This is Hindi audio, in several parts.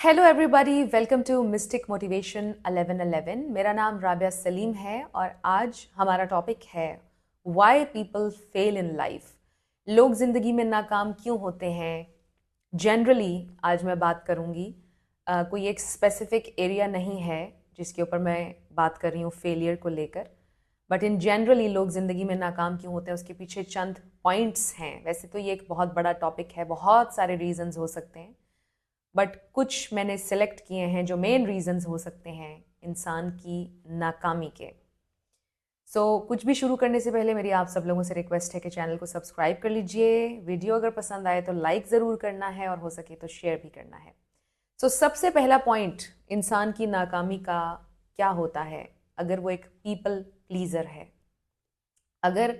Hello everybody, welcome to mystic motivation 1111। मेरा नाम राबिया सलीम है और आज हमारा टॉपिक है why people fail in life. लोग ज़िंदगी में नाकाम क्यों होते हैं। जनरली आज मैं बात करूँगी, कोई एक स्पेसिफिक एरिया नहीं है जिसके ऊपर मैं बात कर रही हूँ फेलियर को लेकर, बट इन जनरली लोग ज़िंदगी में नाकाम क्यों होते हैं उसके पीछे चंद पॉइंट्स हैं। वैसे तो ये एक बहुत बड़ा टॉपिक है, बहुत सारे रीजंस हो सकते हैं, बट कुछ मैंने सेलेक्ट किए हैं जो मेन रीजंस हो सकते हैं इंसान की नाकामी के। कुछ भी शुरू करने से पहले मेरी आप सब लोगों से रिक्वेस्ट है कि चैनल को सब्सक्राइब कर लीजिए। वीडियो अगर पसंद आए तो लाइक ज़रूर करना है और हो सके तो शेयर भी करना है। सबसे पहला पॉइंट इंसान की नाकामी का क्या होता है, अगर वो एक पीपल प्लीज़र है। अगर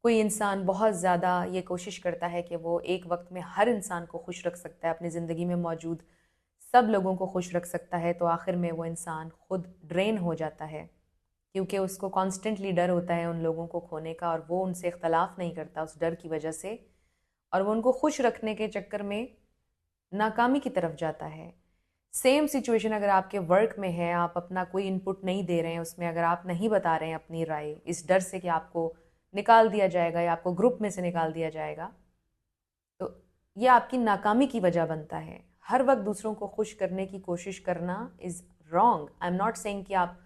कोई इंसान बहुत ज़्यादा ये कोशिश करता है कि वो एक वक्त में हर इंसान को खुश रख सकता है, अपनी ज़िंदगी में मौजूद सब लोगों को खुश रख सकता है, तो आखिर में वो इंसान खुद ड्रेन हो जाता है, क्योंकि उसको कॉन्स्टेंटली डर होता है उन लोगों को खोने का और वो उनसे इख्तलाफ नहीं करता उस डर की वजह से, और वो उनको खुश रखने के चक्कर में नाकामी की तरफ जाता है। सेम सिचुएशन अगर आपके वर्क में है, आप अपना कोई इनपुट नहीं दे रहे हैं उसमें, अगर आप नहीं बता रहे हैं अपनी राय इस डर से कि आपको निकाल दिया जाएगा या आपको ग्रुप में से निकाल दिया जाएगा, तो ये आपकी नाकामी की वजह बनता है। हर वक्त दूसरों को खुश करने की कोशिश करना is wrong. I am not saying कि आप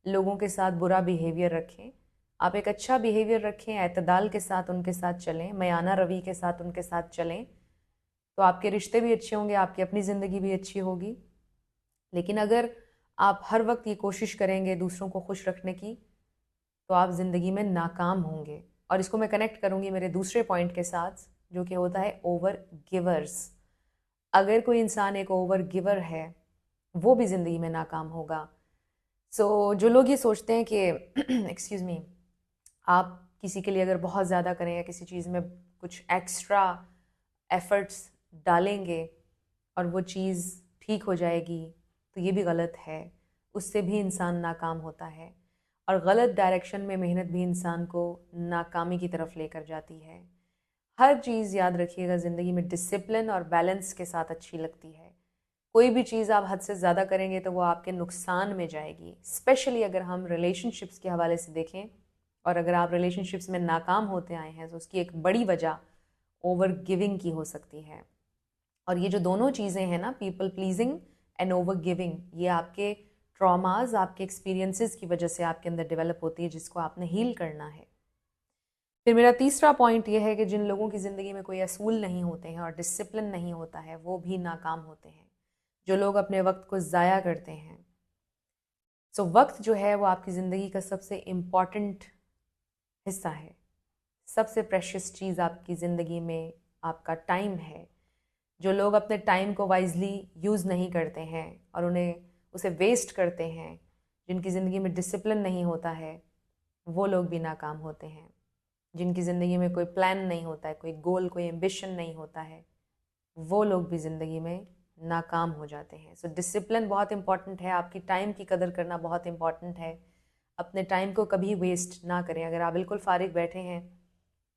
लोगों के साथ बुरा बिहेवियर रखें, आप एक अच्छा बिहेवियर रखें, एतदाल के साथ उनके साथ चलें, मयाना रवि के साथ उनके साथ चलें, तो आपके रिश्ते भी अच्छे होंगे, आपकी अपनी ज़िंदगी भी अच्छी होगी। लेकिन अगर आप हर वक्त ये कोशिश करेंगे दूसरों को खुश रखने की, तो आप ज़िंदगी में नाकाम होंगे। और इसको मैं कनेक्ट करूँगी मेरे दूसरे पॉइंट के साथ, जो कि होता है ओवर गिवर्स। अगर कोई इंसान एक ओवर गिवर है, वो भी ज़िंदगी में नाकाम होगा। जो लोग ये सोचते हैं कि एक्सक्यूज़ मी, आप किसी के लिए अगर बहुत ज़्यादा करें या किसी चीज़ में कुछ एक्स्ट्रा एफर्ट्स डालेंगे और वो चीज़ ठीक हो जाएगी, तो ये भी गलत है। उससे भी इंसान नाकाम होता है और गलत डायरेक्शन में मेहनत भी इंसान को नाकामी की तरफ लेकर जाती है। हर चीज़ याद रखिएगा, ज़िंदगी में डिसिप्लिन और बैलेंस के साथ अच्छी लगती है। कोई भी चीज़ आप हद से ज़्यादा करेंगे तो वो आपके नुकसान में जाएगी। स्पेशली अगर हम रिलेशनशिप्स के हवाले से देखें, और अगर आप रिलेशनशिप्स में नाकाम होते आए हैं तो उसकी एक बड़ी वजह ओवर गिविंग की हो सकती है। और ये जो दोनों चीज़ें हैं ना, people pleasing and over giving, ये आपके ट्रॉमाज, आपके एक्सपीरियंसेस की वजह से आपके अंदर डेवलप होती है, जिसको आपने हील करना है। फिर मेरा तीसरा पॉइंट ये है कि जिन लोगों की ज़िंदगी में कोई असूल नहीं होते हैं और डिसिप्लिन नहीं होता है, वो भी नाकाम होते हैं। जो लोग अपने वक्त को ज़ाया करते हैं। वक्त जो है वो आपकी ज़िंदगी का सबसे इम्पॉर्टेंट हिस्सा है। सबसे प्रेशियस चीज़ आपकी ज़िंदगी में आपका टाइम है। जो लोग अपने टाइम को वाइजली यूज़ नहीं करते हैं और उसे वेस्ट करते हैं, जिनकी ज़िंदगी में डिसिप्लिन नहीं होता है, वो लोग भी नाकाम होते हैं। जिनकी ज़िंदगी में कोई प्लान नहीं होता है, कोई गोल, कोई एम्बिशन नहीं होता है, वो लोग भी ज़िंदगी में नाकाम हो जाते हैं। डिसिप्लिन बहुत इंपॉर्टेंट है, आपकी टाइम की कदर करना बहुत इंपॉर्टेंट है। अपने टाइम को कभी वेस्ट ना करें। अगर आप बिल्कुल फारिग बैठे हैं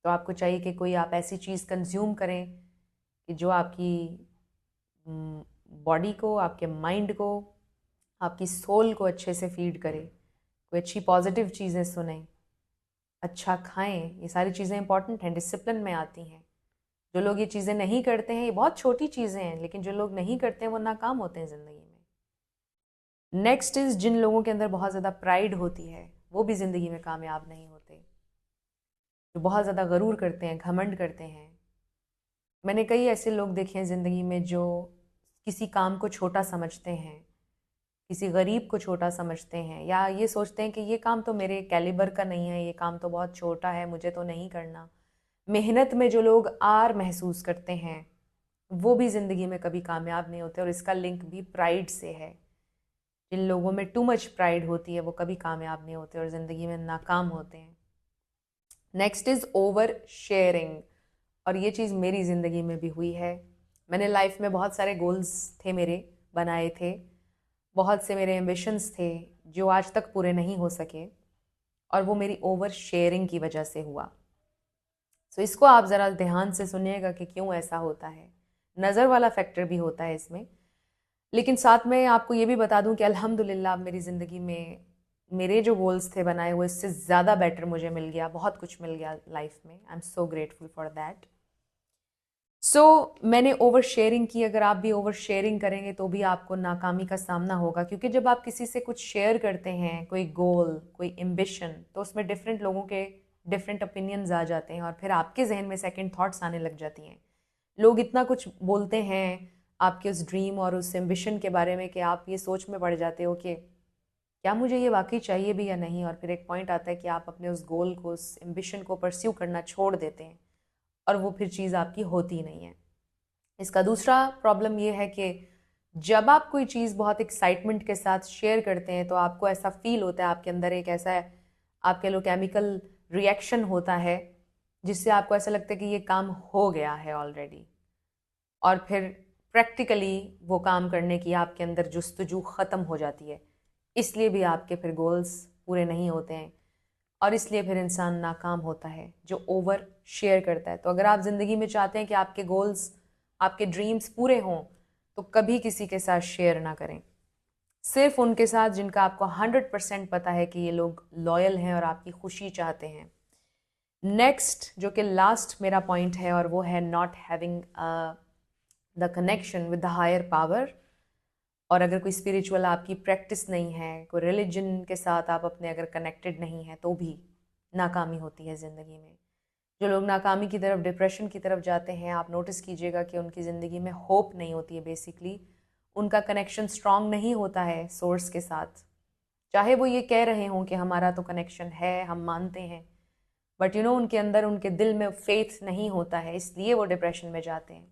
तो आपको चाहिए कि कोई आप ऐसी चीज़ कंज्यूम करें कि जो आपकी बॉडी को, आपके माइंड को, आपकी सोल को अच्छे से फीड करे। कोई अच्छी पॉजिटिव चीज़ें सुनें, अच्छा खाएं, ये सारी चीज़ें इंपॉर्टेंट हैं, डिसिप्लिन में आती हैं। जो लोग ये चीज़ें नहीं करते हैं, ये बहुत छोटी चीज़ें हैं, लेकिन जो लोग नहीं करते हैं वो नाकाम होते हैं ज़िंदगी में। नेक्स्ट इज़, जिन लोगों के अंदर बहुत ज़्यादा प्राइड होती है, वो भी ज़िंदगी में कामयाब नहीं होते। जो बहुत ज़्यादा गरूर करते हैं, घमंड करते हैं। मैंने कई ऐसे लोग देखे हैं ज़िंदगी में जो किसी काम को छोटा समझते हैं, किसी गरीब को छोटा समझते हैं, या ये सोचते हैं कि ये काम तो मेरे कैलिबर का नहीं है, ये काम तो बहुत छोटा है, मुझे तो नहीं करना। मेहनत में जो लोग आर महसूस करते हैं, वो भी ज़िंदगी में कभी कामयाब नहीं होते, और इसका लिंक भी प्राइड से है। जिन लोगों में टू मच प्राइड होती है वो कभी कामयाब नहीं होते और ज़िंदगी में नाकाम होते हैं। नेक्स्ट इज़ ओवर शेयरिंग, और ये चीज़ मेरी ज़िंदगी में भी हुई है। मैंने लाइफ में बहुत सारे गोल्स थे मेरे, बनाए थे, बहुत से मेरे एम्बिशंस थे जो आज तक पूरे नहीं हो सके, और वो मेरी ओवर शेयरिंग की वजह से हुआ। इसको आप ज़रा ध्यान से सुनिएगा कि क्यों ऐसा होता है। नज़र वाला फैक्टर भी होता है इसमें। लेकिन साथ में आपको ये भी बता दूं कि अल्हम्दुलिल्लाह मेरी ज़िंदगी में मेरे जो गोल्स थे बनाए हुए इससे ज़्यादा बेटर मुझे मिल गया, बहुत कुछ मिल गया लाइफ में। I am so grateful for that. So मैंने ओवर शेयरिंग की, अगर आप भी ओवर शेयरिंग करेंगे तो भी आपको नाकामी का सामना होगा, क्योंकि जब आप किसी से कुछ शेयर करते हैं, कोई गोल, कोई एम्बिशन, तो उसमें डिफरेंट लोगों के डिफरेंट ओपिनियंस आ जाते हैं और फिर आपके जहन में सेकंड थॉट्स आने लग जाती हैं। लोग इतना कुछ बोलते हैं आपके उस ड्रीम और उस एम्बिशन के बारे में कि आप ये सोच में पड़ जाते हो कि क्या मुझे ये वाकई चाहिए भी या नहीं, और फिर एक पॉइंट आता है कि आप अपने उस गोल को, उस एम्बिशन को परस्यू करना छोड़ देते हैं और वो फिर चीज़ आपकी होती नहीं है। इसका दूसरा प्रॉब्लम ये है कि जब आप कोई चीज़ बहुत एक्साइटमेंट के साथ शेयर करते हैं तो आपको ऐसा फील होता है, आपके अंदर एक ऐसा आप कह लो केमिकल रिएक्शन होता है जिससे आपको ऐसा लगता है कि ये काम हो गया है ऑलरेडी, और फिर प्रैक्टिकली वो काम करने की आपके अंदर जुस्तजू ख़त्म हो जाती है। इसलिए भी आपके फिर गोल्स पूरे नहीं होते हैं और इसलिए फिर इंसान नाकाम होता है जो ओवर शेयर करता है। तो अगर आप ज़िंदगी में चाहते हैं कि आपके गोल्स, आपके ड्रीम्स पूरे हों, तो कभी किसी के साथ शेयर ना करें। सिर्फ उनके साथ जिनका आपको 100% पता है कि ये लोग लॉयल हैं और आपकी खुशी चाहते हैं। नेक्स्ट जो कि लास्ट मेरा पॉइंट है, और वो है not having the connection with the higher power. और अगर कोई स्पिरिचुअल आपकी प्रैक्टिस नहीं है, कोई रिलीजन के साथ आप अपने अगर कनेक्टेड नहीं हैं, तो भी नाकामी होती है ज़िंदगी में। जो लोग नाकामी की तरफ, डिप्रेशन की तरफ जाते हैं, आप नोटिस कीजिएगा कि उनकी ज़िंदगी में होप नहीं होती है। बेसिकली उनका कनेक्शन स्ट्रांग नहीं होता है सोर्स के साथ, चाहे वो ये कह रहे हों कि हमारा तो कनेक्शन है, हम मानते हैं, बट उनके अंदर, उनके दिल में फेथ नहीं होता है, इसलिए वो डिप्रेशन में जाते हैं।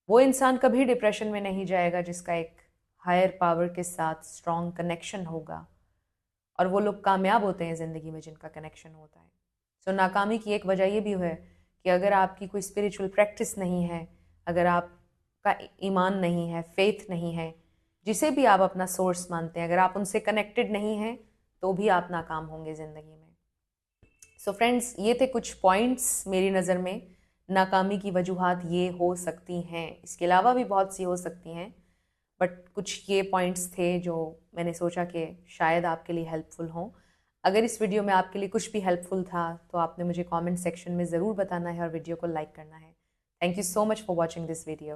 वो इंसान कभी डिप्रेशन में नहीं जाएगा जिसका एक हायर पावर के साथ स्ट्रॉन्ग कनेक्शन होगा, और वो लोग कामयाब होते हैं ज़िंदगी में जिनका कनेक्शन होता है। सो नाकामी की एक वजह ये भी है कि अगर आपकी कोई स्पिरिचुअल प्रैक्टिस नहीं है, अगर आपका ईमान नहीं है, फेथ नहीं है, जिसे भी आप अपना सोर्स मानते हैं, अगर आप उनसे कनेक्टेड नहीं हैं, तो भी आप नाकाम होंगे ज़िंदगी में। सो फ्रेंड्स, ये थे कुछ पॉइंट्स मेरी नज़र में नाकामी की वजूहात ये हो सकती हैं। इसके अलावा भी बहुत सी हो सकती हैं, बट कुछ ये पॉइंट्स थे जो मैंने सोचा कि शायद आपके लिए हेल्पफुल हों। अगर इस वीडियो में आपके लिए कुछ भी हेल्पफुल था तो आपने मुझे कमेंट सेक्शन में ज़रूर बताना है और वीडियो को लाइक करना है। Thank you so much for watching this video.